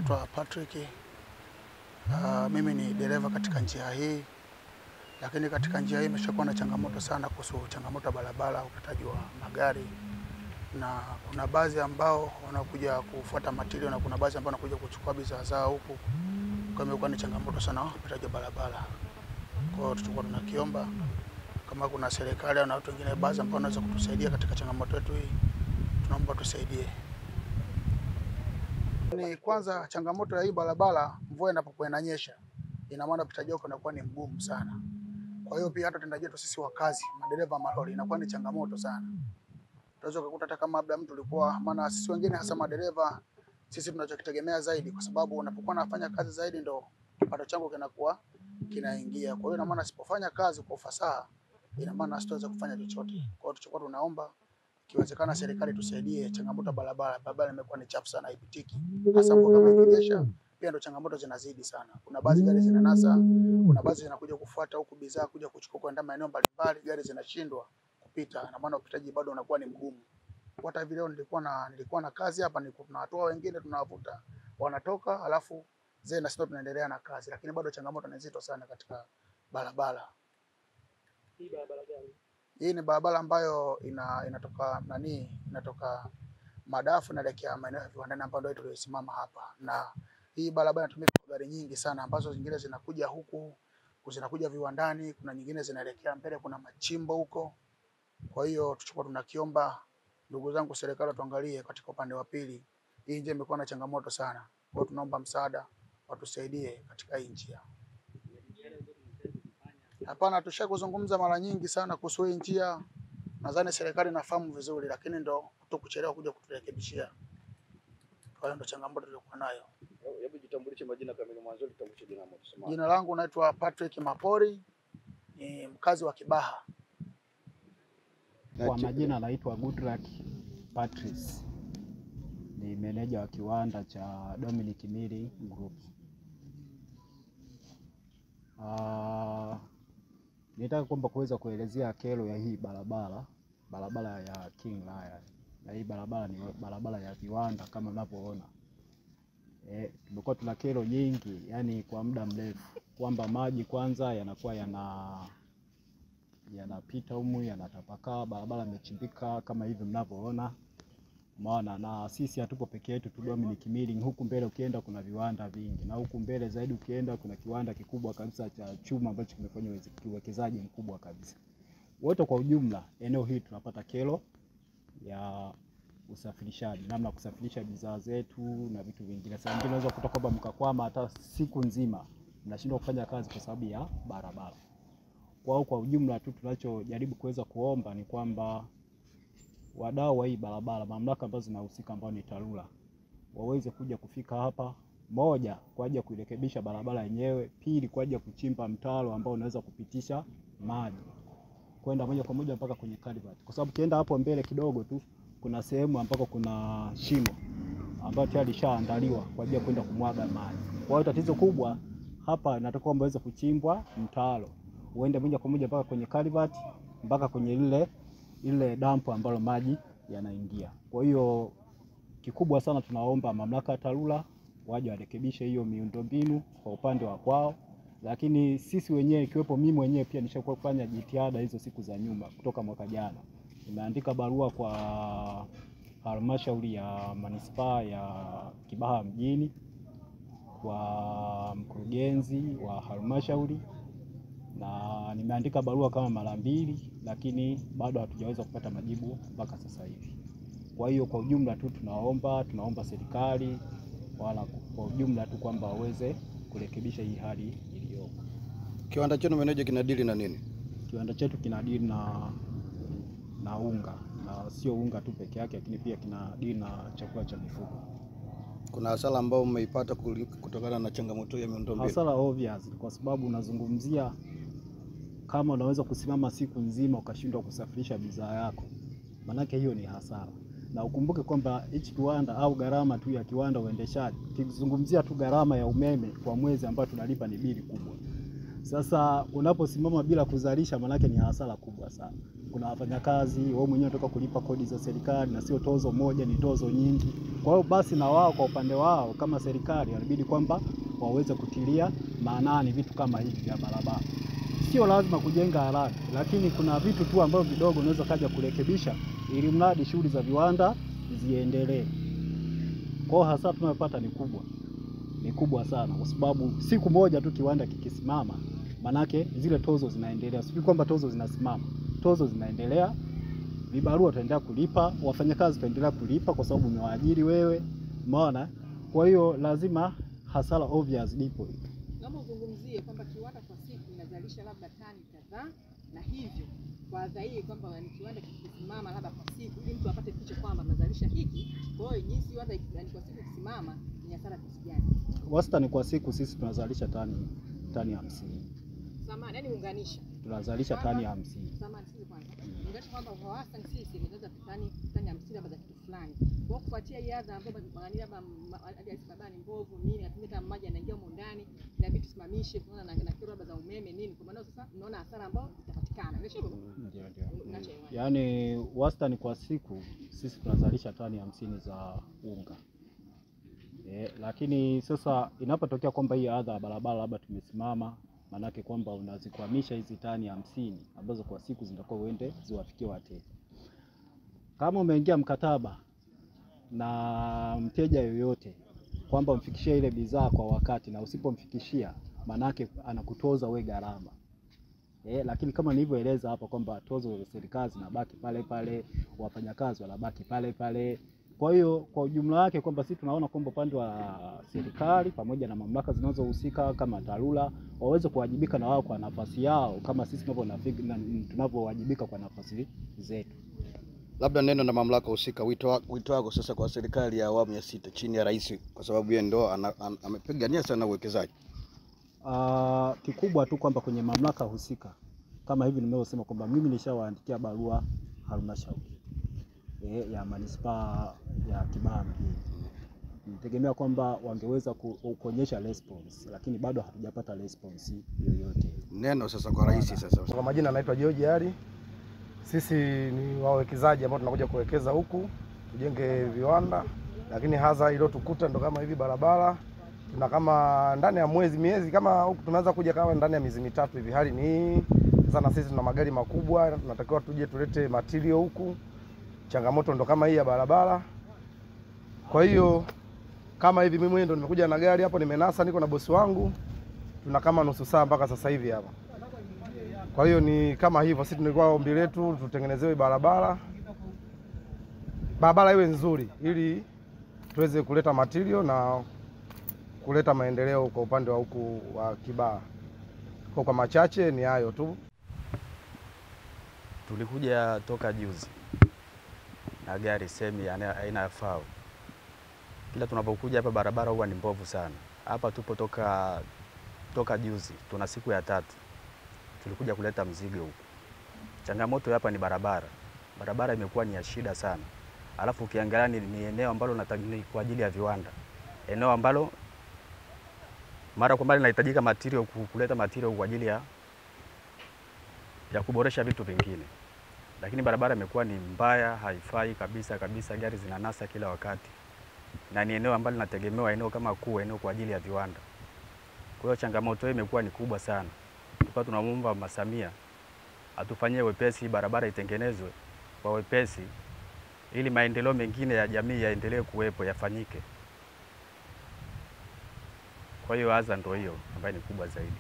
naitwa Patrick. Mimi ni dereva katika njia hii, lakini katika njia hii imeshakuwa na changamoto sana kuhusu changamoto ya barabara, ukataji wa magari, na kuna baadhi ambao wanakuja kufuata material na kuna baadhi ambao wanakuja kuchukua bidhaa zao huku. Kwa hiyo imekuwa ni changamoto sana ukataji wa barabara. Kwa hiyo tutakuwa tunakiomba kama kuna serikali au watu wengine baadhi ambao wanaweza kutusaidia katika changamoto yetu hii, tunaomba tusaidie. Ni kwanza changamoto ya hii barabara, mvua inapokuwa inanyesha, ina maana upitaji wake unakuwa ni mgumu sana. Kwa hiyo pia hata utendaji wetu sisi wakazi, madereva malori, inakuwa ni changamoto sana. Tunaweza kukuta hata kama labda mtu alikuwa, maana sisi wengine hasa madereva, sisi tunachokitegemea zaidi, kwa sababu unapokuwa nafanya kazi zaidi ndo kipato changu kinakuwa kinaingia. Kwa hiyo ina maana sipofanya kazi kwa ufasaha, ina maana sitaweza kufanya chochote. Kwa hiyo tuchukua tunaomba kiwezekana serikali tusaidie changamoto barabara. Barabara imekuwa ni chafu sana, haipitiki. Hasa mvua kama ikinyesha, pia ndo changamoto zinazidi sana. Kuna baadhi gari zinanasa, kuna baadhi zinakuja kufuata huku bidhaa kuja kuchukua kwenda maeneo mbalimbali, gari zinashindwa kupita. Na maana upitaji bado unakuwa ni mgumu. Hata hivi leo nilikuwa na kazi hapa, tunawatoa wengine tunawavuta, wanatoka alafu na sisi tunaendelea na kazi, lakini bado changamoto ni nzito sana katika barabara. Hii barabara gani? Hii ni barabara ambayo inatoka Madafu inaelekea maeneo ya viwandani ambapo ndio tuliosimama hapa. Na hii barabara inatumika kwa gari nyingi sana ambazo zingine zinakuja huku, zinakuja viwandani, kuna nyingine zinaelekea mbele, kuna machimbo huko. Kwa hiyo tuchukua tunakiomba ndugu zangu serikali tuangalie katika upande wa pili. Hii njia imekuwa na changamoto sana. Kwa hiyo tunaomba msaada, watusaidie katika hii njia. Hapana, tushakuzungumza mara nyingi sana kuhusu hii njia. Nadhani serikali inafahamu vizuri, lakini ndo kutokuchelewa kuja kuturekebishia. Kwa hiyo ndo changamoto tulikuwa nayo. Hebu jitambulishe majina kamili mwanzo, jitambulishe jina moja. Jina langu naitwa Patrick Mapori, ni mkazi wa Kibaha. Kwa majina naitwa Goodluck Patrice. Ni meneja wa kiwanda cha Dominic Milling Group. Nitaka kwamba kuweza kuelezea kero ya hii barabara ya King Lion. Na hii barabara ni barabara ya viwanda kama mnavyoona. Tumekuwa tuna kero nyingi, yani kwa muda mrefu, kwamba maji kwanza yanakuwa yanapita humu, yanatapakaa, barabara imechimbika kama hivi mnavyoona. Maana na sisi hatupo peke yetu tu Dominic Milling, huku mbele ukienda kuna viwanda vingi, na huku mbele zaidi ukienda kuna kiwanda kikubwa kabisa cha chuma ambacho kimefanya uwekezaji mkubwa kabisa. Wote kwa ujumla eneo hili tunapata kero ya usafirishaji, namna kusafirisha bidhaa zetu na vitu vingine. Sasa wengine unaweza kutoka kwamba mkakwama hata siku nzima mnashindwa kufanya kazi kwa sababu ya barabara. Kwa ujumla tu tunachojaribu kuweza kuomba ni kwamba wadau wa hii barabara, mamlaka ambazo zinahusika ambao ni TARURA, waweze kuja kufika hapa, moja kwa ajili ya kurekebisha barabara yenyewe, pili kwa ajili ya kuchimba mtaro ambao unaweza kupitisha maji kwenda moja kwa moja mpaka kwenye culvert. Kwa sababu kienda hapo mbele kidogo tu kuna sehemu ambako kuna shimo ambayo tayari lishaandaliwa kwa ajili ya kwenda kumwaga maji. Kwa hiyo tatizo kubwa hapa nataka kwamba waweze kuchimbwa mtaro uende moja kwa moja mpaka kwenye culvert, mpaka kwenye ile dampo ambalo maji yanaingia. Kwa hiyo kikubwa sana tunaomba mamlaka ya TARURA waje warekebishe hiyo miundombinu kwa upande wa kwao, lakini sisi wenyewe ikiwepo mimi mwenyewe pia nishakuwa kufanya jitihada hizo siku za nyuma kutoka mwaka jana. Nimeandika barua kwa halmashauri ya manispaa ya Kibaha mjini, kwa mkurugenzi wa halmashauri, na nimeandika barua kama mara 2, lakini bado hatujaweza kupata majibu mpaka sasa hivi. Kwa hiyo kwa ujumla tu tunaomba serikali wala kwa ujumla tu kwamba waweze kurekebisha hii hali iliyopo. Kiwanda chenu meneja kinadili na nini? Kiwanda chetu kinadili na unga, na sio unga tu peke yake, lakini pia kinadili na chakula cha mifugo. Kuna hasara ambayo umeipata kutokana na changamoto ya miundombinu? Hasara obvious, kwa sababu unazungumzia kama unaweza kusimama siku nzima ukashindwa kusafirisha bidhaa yako, manake hiyo ni hasara. Na ukumbuke kwamba hichi kiwanda au gharama tu ya kiwanda uendeshaji, kizungumzia tu gharama ya umeme kwa mwezi ambayo tunalipa ni bili kubwa. Sasa unaposimama bila kuzalisha manake ni hasara kubwa sana. kuna wafanyakazi, wao mwenyewe wanataka kulipa kodi za serikali, na sio tozo moja, ni tozo nyingi. Kwa hiyo basi na wao kwa upande wao kama serikali inabidi kwamba waweze kutilia maanani vitu kama hivi vya barabara. Sio lazima kujenga haraka, lakini kuna vitu tu ambavyo vidogo unaweza kaja kurekebisha ili mradi shughuli za viwanda ziendelee. Kwa hiyo hasa tunayopata ni kubwa sana, kwa sababu siku moja tu kiwanda kikisimama, manake zile tozo zinaendelea. Sio kwamba tozo zinasimama, tozo zinaendelea, vibarua tutaendelea kulipa, wafanyakazi tutaendelea kulipa kwa sababu umewaajiri wewe, umeona? Kwa hiyo lazima hasara obvious lipo. Naomba uzungumzie kwamba kiwanda kwa siku inazalisha labda tani kadhaa, na hivyo kwa dhahiri kwamba ni kiwanda kikisimama labda kwa siku, ili mtu apate picha kwamba nazalisha hiki. Kwa hiyo jinsi kiwanda kwa siku kisimama ni hasara kiasi gani? Wastani kwa siku sisi tunazalisha tani 50. Sama, yani unganisha. Tunazalisha tani 50. Sama, sisi kwanza. Unganisha kwamba kwa wastani sisi tunaweza tani 50 labda za kitu fulani. Kwa kufuatia hii adha ambayo bangani labda baba ni mbovu nini, atumeta maji anaingia huko ndani, na vitu simamishe tunaona na kero labda za umeme nini. Kwa maana sasa tunaona hasara ambayo itapatikana. Ndio. Yaani wastani kwa siku sisi tunazalisha tani 50 za unga. Lakini sasa inapotokea kwamba hii adha ya barabara labda tumesimama, manake kwamba unazikwamisha hizi tani 50 ambazo kwa siku zitakuwa uende ziwafikie wateja. Kama umeingia mkataba na mteja yoyote kwamba umfikishie ile bidhaa kwa wakati, na usipomfikishia manake anakutoza we gharama. Lakini kama nilivyoeleza hapa kwamba tozo za serikali zinabaki pale pale, wafanyakazi wanabaki pale pale. Kwa hiyo kwa ujumla wake kwamba sisi tunaona kwamba upande wa serikali pamoja na mamlaka zinazohusika kama TARURA waweze kuwajibika na wao kwa nafasi yao kama sisi tunavyowajibika kwa nafasi zetu. Labda neno na mamlaka husika, wito wako sasa kwa serikali ya awamu ya 6 chini ya rais, kwa sababu yeye ndo amepigania sana uwekezaji. Kikubwa tu kwamba kwenye mamlaka husika kama hivi nimesema kwamba mimi nishawaandikia barua halmashauri ya manispaa ya Kibaha mjini. Nitegemea kwamba wangeweza kuonyesha response, lakini bado hatujapata response yoyote. Neno sasa kwa rais sasa. Kwa majina naitwa George Ali. Sisi ni wawekezaji ambao tunakuja kuwekeza huku tujenge viwanda, lakini hasa ilo tukuta ndo kama hivi barabara. Tuna kama ndani ya miezi kama huku tunaanza kuja kama ndani ya miezi mitatu hivi. Hali ni sana, sisi tuna magari makubwa, tunatakiwa tuje tulete material huku. Changamoto ndo kama hii ya barabara. Kwa hiyo kama hivi mimi ndo nimekuja na gari hapo, nimenasa, niko na bosi wangu. Tuna kama nusu saa mpaka sasa hivi hapa. Kwa hiyo ni kama hivyo, sisi tulikuwa ombi letu tutengenezewe barabara iwe nzuri ili tuweze kuleta material na kuleta maendeleo kwa upande wa huku wa Kibaha. Kwa machache ni hayo tu. Tulikuja toka juzi na gari semi aina ya FAO. Kila tunapokuja hapa barabara huwa ni mbovu sana. Hapa tupo toka juzi, tuna siku ya 3. Tulikuja kuleta mzigo huku. Changamoto hapa ni barabara. Barabara imekuwa ni ya shida sana. Alafu ukiangalia ni eneo ambalo ni kwa ajili ya viwanda. Eneo ambalo mara kwa mara linahitajika material, kuleta material kwa ajili ya kuboresha vitu vingine. Lakini barabara imekuwa ni mbaya, haifai kabisa, gari zinanasa kila wakati. Na ni eneo ambalo linategemewa, eneo kama kuu, eneo kwa ajili ya viwanda. Kwa hiyo changamoto hii imekuwa ni kubwa sana. Tunamuomba Mama Samia atufanyie wepesi, barabara itengenezwe kwa wepesi ili maendeleo mengine ya jamii yaendelee kuwepo, yafanyike. Kwa hiyo adha ndio hiyo ambayo ni kubwa zaidi.